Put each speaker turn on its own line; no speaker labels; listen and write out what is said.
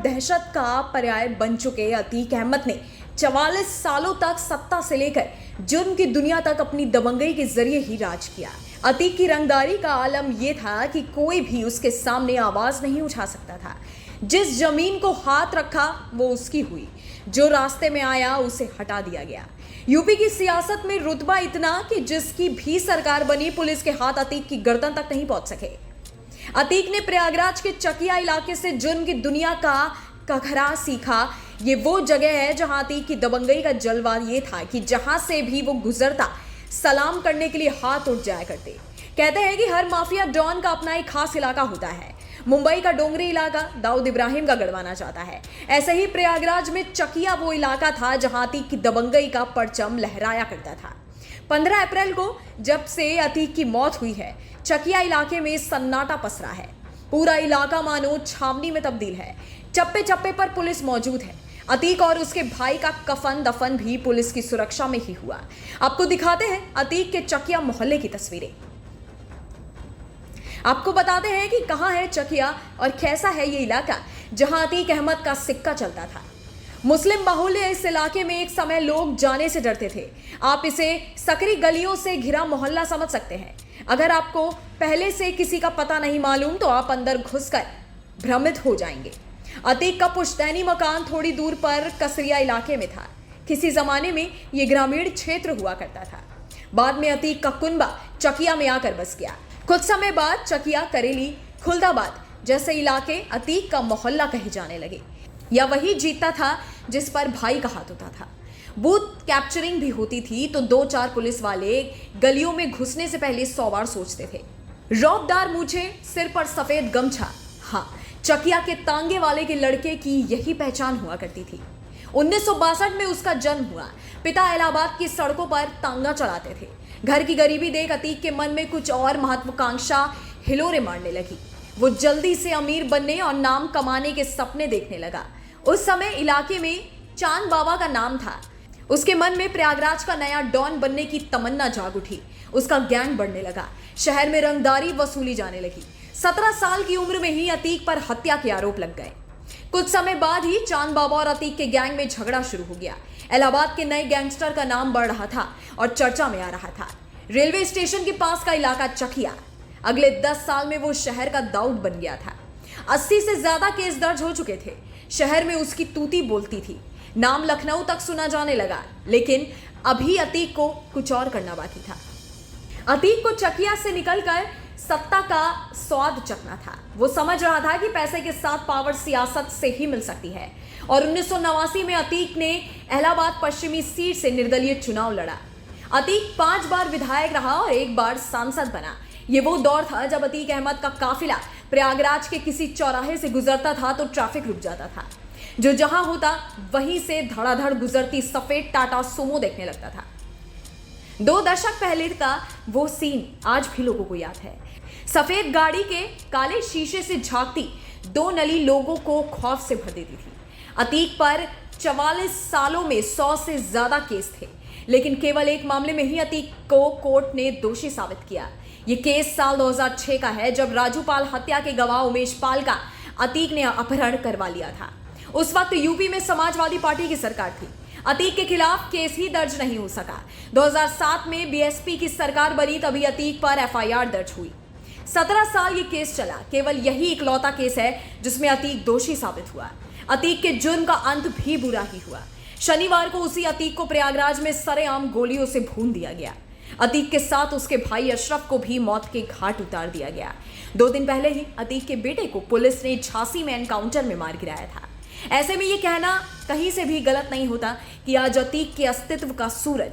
दहशत का पर्याय बन चुके अतीक अहमद ने 44 सालों तक सत्ता से लेकर जुर्म की दुनिया तक अपनी दबंगई के जरिए ही राज किया। अतीक की रंगदारी का आलम यह था कि कोई भी उसके सामने आवाज नहीं उठा सकता था। जिस जमीन को हाथ रखा वो उसकी हुई, जो रास्ते में आया उसे हटा दिया गया। यूपी की सियासत में रुतबा इतना कि जिसकी भी सरकार बनी, पुलिस के हाथ अतीक की गर्दन तक नहीं पहुंच सके। अतीक ने प्रयागराज के चकिया इलाके से जुर्म की दुनिया का कखरा सीखा। ये वो जगह है जहां अतीक की दबंगई का जलवा ये था कि जहां से भी वो गुजरता सलाम करने के लिए हाथ उठ जाया करते। कहते हैं कि हर माफिया डॉन का अपना एक खास इलाका होता है। मुंबई का डोंगरी इलाका दाऊद इब्राहिम का गढ़ माना जाता है। ऐसे ही प्रयागराज में चकिया वो इलाका था जहां अतीक की दबंगई का परचम लहराया करता था। 15 अप्रैल को जब से अतीक की मौत हुई है, चकिया इलाके में सन्नाटा पसरा है। पूरा इलाका मानो छावनी में तब्दील है। चप्पे चप्पे पर पुलिस मौजूद है। अतीक और उसके भाई का कफन दफन भी पुलिस की सुरक्षा में ही हुआ। आपको दिखाते हैं अतीक के चकिया मोहल्ले की तस्वीरें। आपको बताते हैं कि कहां है चकिया और कैसा है ये इलाका जहां अतीक अहमद का सिक्का चलता था। मुस्लिम बाहुल्य इस इलाके में एक समय लोग जाने से डरते थे। आप इसे सकरी गलियों से घिरा मोहल्ला समझ सकते हैं। अगर आपको पहले से किसी का पता नहीं मालूम तो आप अंदर घुसकर भ्रमित हो जाएंगे। अतीक का पुश्तैनी मकान थोड़ी दूर पर कसरिया इलाके में था। किसी जमाने में यह ग्रामीण क्षेत्र हुआ करता था। बाद में अतीक का कुनबा चकिया में आकर बस गया। कुछ समय बाद चकिया, करेली, खुलदाबाद जैसे इलाके अतीक का मोहल्ला कहे जाने लगे। या वही जीतता था जिस पर भाई का हाथ होता था। बूथ कैप्चरिंग भी होती थी तो 2-4 पुलिस वाले गलियों में घुसने से पहले 100 बार सोचते थे। रौबदार मूछे, सिर पर सफेद गमछा, हाँ, चकिया के तांगे वाले के लड़के की यही पहचान हुआ करती थी। 1962 में उसका जन्म हुआ। पिता इलाहाबाद की सड़कों पर तांगा चलाते थे। घर की गरीबी देख अतीक के मन में कुछ और महत्वाकांक्षा हिलोरे मारने लगी। वो जल्दी से अमीर बनने और नाम कमाने के सपने देखने लगा। उस समय इलाके में चांद बाबा का नाम था। उसके मन में प्रयागराज का नया डॉन बनने की तमन्ना जाग उठी। उसका गैंग बढ़ने लगा। शहर में रंगदारी वसूली जाने लगी। 17 साल की उम्र में ही अतीक पर हत्या के आरोप लग गए। कुछ समय बाद ही चांद बाबा और अतीक के गैंग में झगड़ा शुरू हो गया। इलाहाबाद के नए गैंगस्टर का नाम बढ़ रहा था और चर्चा में आ रहा था। रेलवे स्टेशन के पास का इलाका चकिया अगले 10 साल में वो शहर का दाऊद बन गया था। 80 से ज्यादा केस दर्ज हो चुके थे। शहर में उसकी तूती बोलती थी। नाम लखनऊ तक सुना जाने लगा। लेकिन अभी अतीक को कुछ और करना बाकी था। अतीक को चकिया से निकलकर सत्ता का स्वाद चखना था। वो समझ रहा था कि पैसे के साथ पावर सियासत से ही मिल सकती है। और 1989 में अतीक ने इलाहाबाद पश्चिमी सीट से निर्दलीय चुनाव लड़ा। अतीक 5 बार विधायक रहा और 1 बार सांसद बना। ये वो दौर था जब अतीक अहमद का काफिला प्रयागराज के किसी चौराहे से गुजरता था तो ट्रैफिक रुक जाता था। जो जहां होता वहीं से धड़ाधड़ गुजरती सफेद टाटा सुमो देखने लगता था। 2 दशक पहले का वो सीन आज भी लोगों को याद है। सफेद गाड़ी के काले शीशे से झांकती 2 नली लोगों को खौफ से भर देती थी। अतीक पर 44 सालों में 100 से ज्यादा केस थे, लेकिन केवल एक मामले में ही अतीक को कोर्ट ने दोषी साबित किया। यह केस साल 2006 का है, जब राजू पाल हत्या के गवाह उमेश पाल का अतीक ने अपहरण करवा लिया था। उस वक्त यूपी में समाजवादी पार्टी की सरकार थी। अतीक के खिलाफ केस ही दर्ज नहीं हो सका। 2007 में बीएसपी की सरकार बनी, तभी अतीक पर एफआईआर दर्ज हुई। 17 साल ये केस चला। केवल यही इकलौता केस है जिसमें अतीक दोषी साबित हुआ। अतीक के जुर्म का अंत भी बुरा ही हुआ। शनिवार को उसी अतीक को प्रयागराज में सरेआम गोलियों से भून दिया गया। अतीक के साथ उसके भाई अशरफ को भी मौत के घाट उतार दिया गया। 2 दिन पहले ही अतीक के बेटे को पुलिस ने झांसी में एनकाउंटर में मार गिराया था। ऐसे में ये कहना कहीं से भी गलत नहीं होता कि आज अतीक के अस्तित्व का सूरज